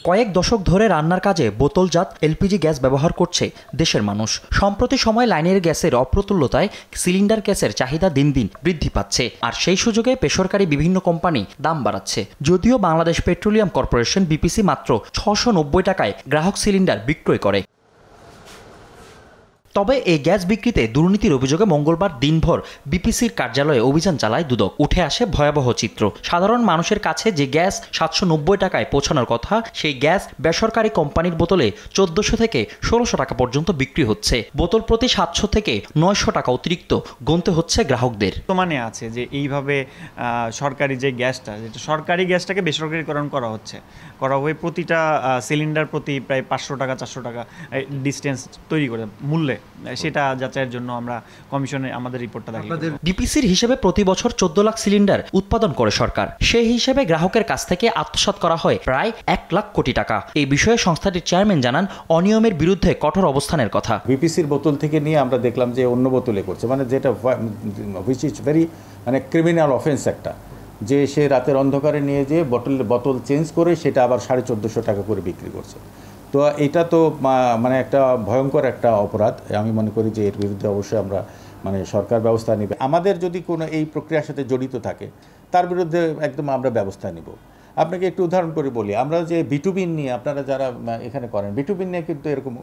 কয়েক দশক ধরে রান্নার কাজে বোতলজাত এলপিজি গ্যাস ব্যবহার করছে দেশের মানুষ। সম্প্রতি সময় লাইনের গ্যাসের অপ্রতুল্যতায় সিলিন্ডার গ্যাসের চাহিদা দিন দিন বৃদ্ধি পাচ্ছে, আর সেই সুযোগে বেসরকারি বিভিন্ন কোম্পানি দাম বাড়াচ্ছে। যদিও বাংলাদেশ পেট্রোলিয়াম কর্পোরেশন বিপিসি মাত্র ৬৯০ টাকায় গ্রাহক সিলিন্ডার বিক্রয় করে। তবে এই গ্যাস বিক্রিতে দুর্নীতির অভিযোগে মঙ্গলবার দিনভর বিপিসির কার্যালয়ে অভিযান চালায় দুদক। উঠে আসে ভয়াবহ চিত্র। সাধারণ মানুষের কাছে যে গ্যাস ৭৯০ টাকায় পৌঁছানোর কথা, সেই গ্যাস বেসরকারি কোম্পানির বোতলে ১৪০০ থেকে ১৬০০ টাকা পর্যন্ত বিক্রি হচ্ছে। বোতল প্রতি ৭০০ থেকে ৯০০ টাকা অতিরিক্ত গুনতে হচ্ছে গ্রাহকদের। বর্তমানে আছে যে এইভাবে সরকারি যে গ্যাসটা, যেটা সরকারি গ্যাসটাকে বেসরকারিকরণ করা হবে প্রতিটা সিলিন্ডার প্রতি প্রায় ৫০০ টাকা ৪০০ টাকা ডিস্টেন্স তৈরি করে মূল্যে, সেটা যাচাইয়ের জন্য আমরা কমিশনে আমাদের রিপোর্টটা দেখি। বিপিসির হিসেবে প্রতি বছর ১৪ লাখ সিলিন্ডার উৎপাদন করে সরকার। সেই হিসেবে গ্রাহকের কাছ থেকে আত্মসাৎ করা হয় প্রায় ১ লাখ কোটি টাকা। এই বিষয়ে সংস্থাটির চেয়ারম্যান জানান, অনিয়মের বিরুদ্ধে কঠোর অবস্থানের কথা। বিপিসির বোতল থেকে নিয়ে আমরা দেখলাম যে অন্য বোতলে করছে, মানে যেটা হুইচ ইজ ভেরি মানে ক্রিমিনাল অফেন্স একটা, যে সে রাতের অন্ধকারে নিয়ে যেয়ে বোতল চেঞ্জ করে সেটা আবার ১৪৫০ টাকা করে বিক্রি করছে। তো এটা তো মানে একটা ভয়ঙ্কর একটা অপরাধ। আমি মনে করি যে এর বিরুদ্ধে অবশ্যই আমরা মানে সরকার ব্যবস্থা নেবে। আমাদের যদি কোনো এই প্রক্রিয়ার সাথে জড়িত থাকে তার বিরুদ্ধে একদম আমরা ব্যবস্থা নিব। আপনাকে একটু উদাহরণ করে বলি, আমরা যে বিটুবিন নিয়ে, আপনারা যারা এখানে করেন বিটুবিন নিয়ে কিন্তু এরকম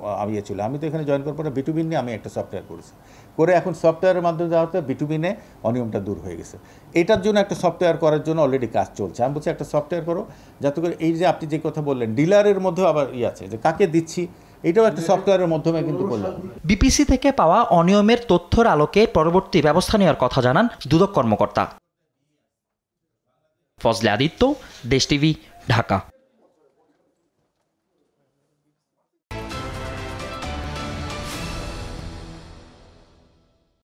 ছিল। আমি তো এখানে জয়েন করার পরে বিটুবিন নিয়ে আমি একটা সফটওয়্যার করেছি, করে এখন সফটওয়্যারের মাধ্যমে যাওয়া হতে বিটুবিনে অনিয়মটা দূর হয়ে গেছে। এটার জন্য একটা সফটওয়্যার করার জন্য অলরেডি কাজ চলছে। আমি বলছি একটা সফটওয়্যার করো, যাতে করে এই যে আপনি যে কথা বললেন ডিলারের মধ্যেও আবার আছে যে কাকে দিচ্ছি, এটাও একটা সফটওয়্যারের মাধ্যমে কিন্তু করলাম। বিপিসি থেকে পাওয়া অনিয়মের তথ্যের আলোকে পরবর্তী ব্যবস্থা নেওয়ার কথা জানান দুদক কর্মকর্তা। ফজলে আদিত্য, দেশ টিভি, ঢাকা।